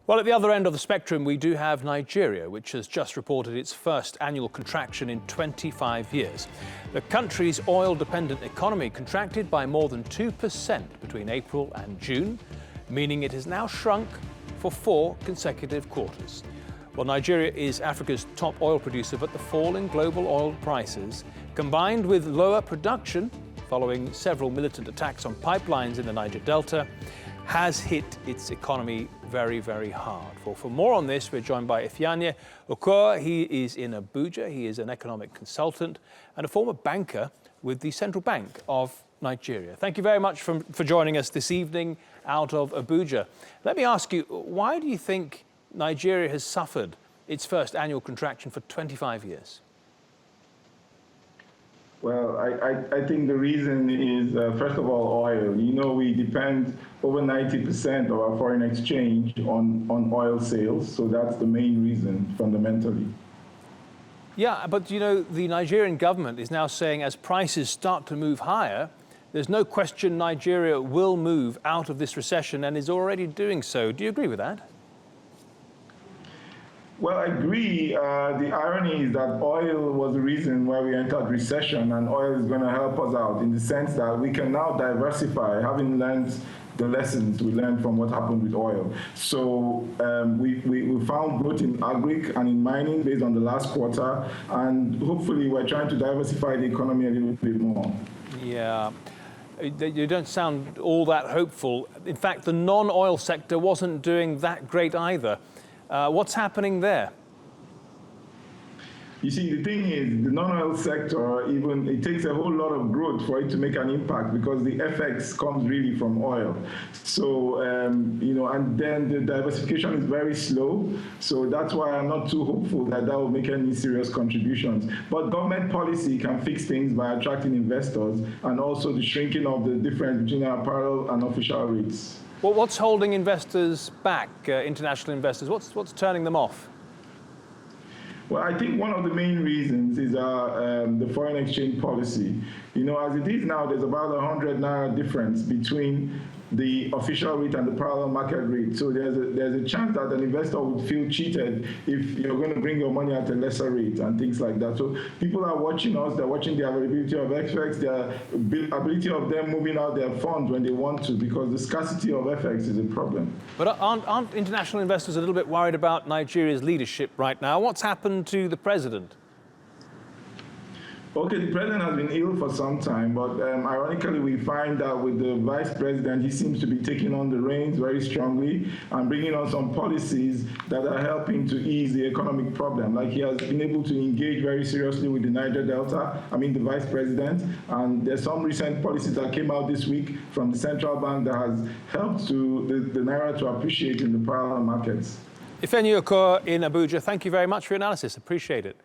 Well, at the other end of the spectrum, we do have Nigeria, which has just reported its first annual contraction in 25 years. The country's oil-dependent economy contracted by more than 2% between April and June, meaning it has now shrunk for 4 consecutive quarters. Well, Nigeria is Africa's top oil producer, but the fall in global oil prices, combined with lower production following several militant attacks on pipelines in the Niger Delta, has hit its economy very, very hard. For more on this, we're joined by Ifeanyi Ukoha. He is in Abuja. He is an economic consultant and a former banker with the Central Bank of Nigeria. Thank you very much for joining us this evening out of Abuja. Let me ask you, why do you think Nigeria has suffered its first annual contraction for 25 years? Well, I think the reason is, first of all, oil. You know, we depend over 90% of our foreign exchange on oil sales, so that's the main reason, fundamentally. Yeah, but you know, the Nigerian government is now saying as prices start to move higher, there's no question Nigeria will move out of this recession and is already doing so. Do you agree with that? Well, I agree. The irony is that oil was the reason why we entered recession, and oil is going to help us out in the sense that we can now diversify, having learned the lessons we learned from what happened with oil. So we found growth in agric and in mining based on the last quarter, and hopefully we're trying to diversify the economy a little bit more. Yeah. You don't sound all that hopeful. In fact, the non-oil sector wasn't doing that great either. What's happening there? You see, the thing is, the non-oil sector, even it takes a whole lot of growth for it to make an impact because the FX comes really from oil. So, you know, and then the diversification is very slow. So that's why I'm not too hopeful that that will make any serious contributions. But government policy can fix things by attracting investors and also the shrinking of the difference between apparel and official rates. Well, what's holding investors back, international investors? What's turning them off? Well, I think one of the main reasons is the foreign exchange policy. You know, as it is now, there's about 100 naira difference between the official rate and the parallel market rate. So there's a chance that an investor would feel cheated if you're going to bring your money at a lesser rate and things like that. So people are watching us. They're watching the availability of FX, the ability of them moving out their funds when they want to, because the scarcity of FX is a problem. But aren't international investors a little bit worried about Nigeria's leadership right now? What's happened to the president? Okay, the president has been ill for some time, but ironically, we find that with the vice president, he seems to be taking on the reins very strongly and bringing on some policies that are helping to ease the economic problem. Like he has been able to engage very seriously with the Niger Delta, the vice president, and there's some recent policies that came out this week from the central bank that has helped to the Naira to appreciate in the parallel markets. Ifeanyi Ukoha in Abuja, thank you very much for your analysis. Appreciate it.